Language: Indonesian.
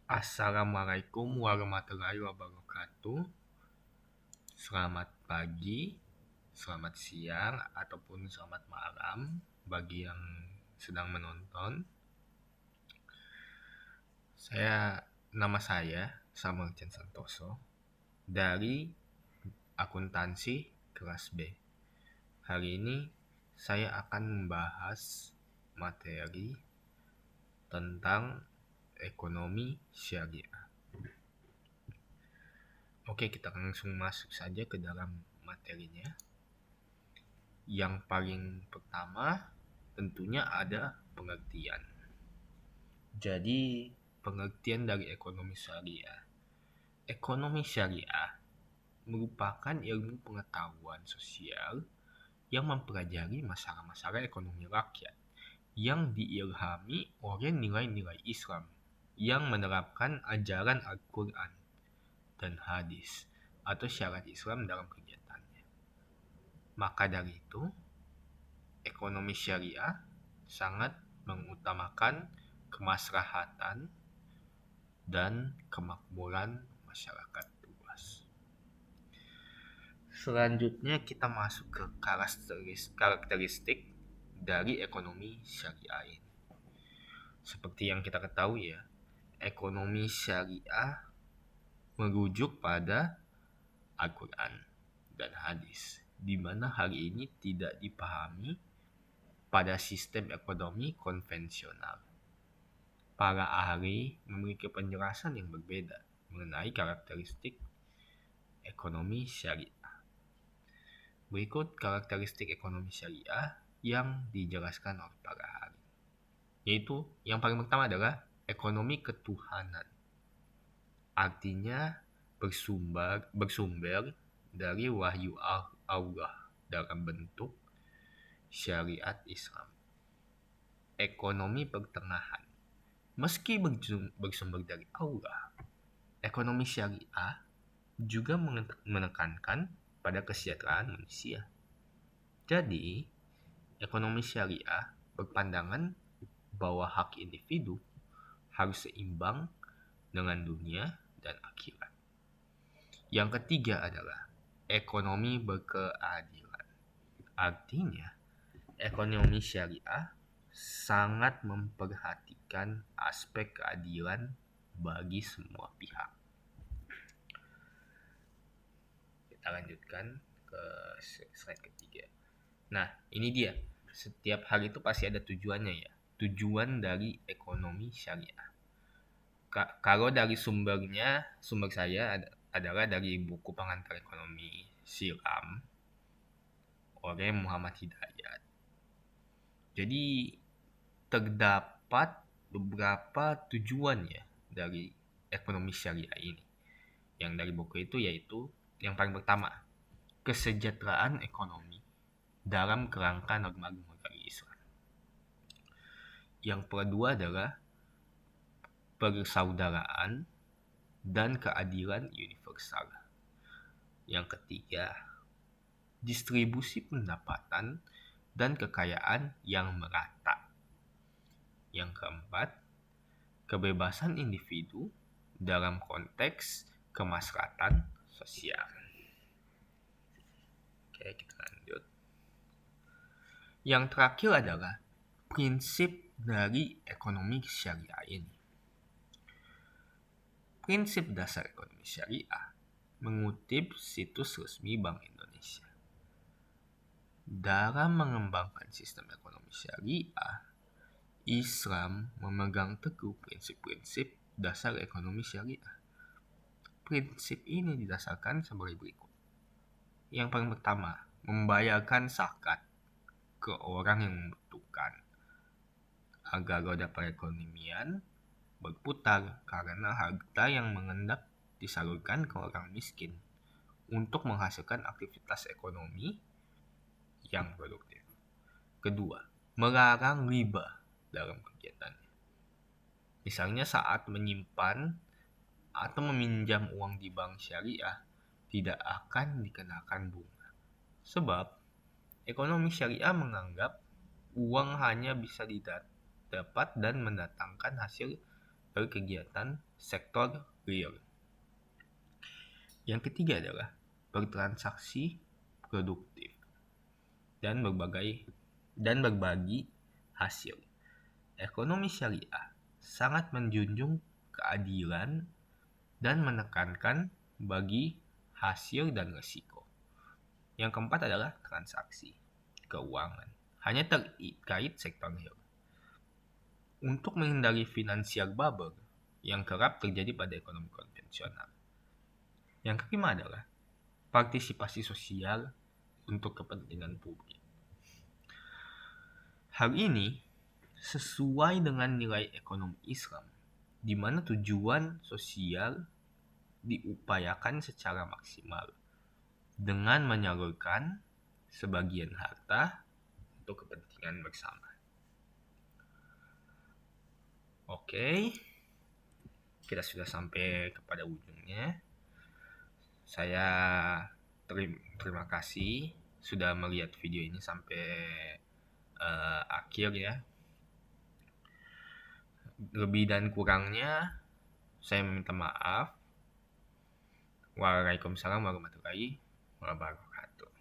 Assalamualaikum warahmatullahi wabarakatuh. Selamat pagi, selamat siang, ataupun selamat malam bagi yang sedang menonton. Nama saya Samuel Chen Santoso dari akuntansi kelas B. Hari ini saya akan membahas materi tentang ekonomi syariah. Oke, kita langsung masuk saja ke dalam materinya. Yang paling pertama tentunya ada pengertian. Jadi, pengertian dari ekonomi syariah. Ekonomi syariah merupakan ilmu pengetahuan sosial yang mempelajari masalah-masalah ekonomi rakyat yang diilhami oleh nilai-nilai Islam yang menerapkan ajaran Al-Quran dan hadis atau syariat Islam dalam kegiatannya. Maka dari itu, ekonomi syariah sangat mengutamakan kemaslahatan dan kemakmuran masyarakat luas. Selanjutnya kita masuk ke karakteristik dari ekonomi syariah ini. Seperti yang kita ketahui ya, ekonomi syariah merujuk pada Al-Quran dan hadis, di mana hal ini tidak dipahami pada sistem ekonomi konvensional. Para ahli memiliki penjelasan yang berbeda mengenai karakteristik ekonomi syariah. Berikut karakteristik ekonomi syariah yang dijelaskan oleh para ahli. Yaitu yang paling pertama adalah ekonomi ketuhanan. Artinya bersumber dari wahyu Allah dalam bentuk syariat Islam. Ekonomi pertengahan. Meski bersumber dari Allah, ekonomi syariah juga menekankan pada kesejahteraan manusia. Jadi, ekonomi syariah berpandangan bahwa hak individu harus seimbang dengan dunia dan akhirat. Yang ketiga adalah ekonomi berkeadilan. Artinya, ekonomi syariah sangat memperhatikan aspek keadilan bagi semua pihak. Kita lanjutkan ke slide ketiga. Nah, ini dia. Setiap hal itu pasti ada tujuannya ya. Tujuan dari ekonomi syariah. Kalau dari sumber saya adalah dari buku pengantar ekonomi Silam oleh Muhammad Hidayat. Jadi terdapat beberapa tujuan ya dari ekonomi syariah ini. Yang dari buku itu yaitu yang paling pertama, kesejahteraan ekonomi dalam kerangka norma dari Islam. Yang kedua adalah persaudaraan dan keadilan universal. Yang ketiga, distribusi pendapatan dan kekayaan yang merata. Yang keempat, kebebasan individu dalam konteks kemaslahatan sosial. Oke, kita lanjut. Yang terakhir adalah prinsip dari ekonomi syariah ini. Prinsip dasar ekonomi syariah mengutip situs resmi Bank Indonesia. Dalam mengembangkan sistem ekonomi syariah, Islam memegang teguh prinsip-prinsip dasar ekonomi syariah. Prinsip ini didasarkan sebagai berikut. Yang paling pertama, membayarkan zakat ke orang yang membutuhkan agar roda perekonomian berputar, karena harta yang mengendap disalurkan ke orang miskin untuk menghasilkan aktivitas ekonomi yang produktif. Kedua, melarang riba dalam kegiatannya. Misalnya saat menyimpan atau meminjam uang di bank syariah tidak akan dikenakan bunga. Sebab ekonomi syariah menganggap uang hanya bisa didapat dan mendatangkan hasil dari kegiatan sektor real. Yang ketiga adalah bertransaksi produktif dan berbagi hasil. Ekonomi syariah sangat menjunjung keadilan dan menekankan bagi hasil dan risiko. Yang keempat adalah transaksi keuangan, hanya terkait sektor real. Untuk menghindari financial bubble yang kerap terjadi pada ekonomi konvensional. Yang kelima adalah partisipasi sosial untuk kepentingan publik. Hal ini sesuai dengan nilai ekonomi Islam, di mana tujuan sosial diupayakan secara maksimal dengan menyalurkan sebagian harta untuk kepentingan bersama. Oke, kita sudah sampai kepada ujungnya. Saya terima kasih sudah melihat video ini sampai akhir ya. Lebih dan kurangnya saya meminta maaf. Waalaikumsalam warahmatullahi wabarakatuh.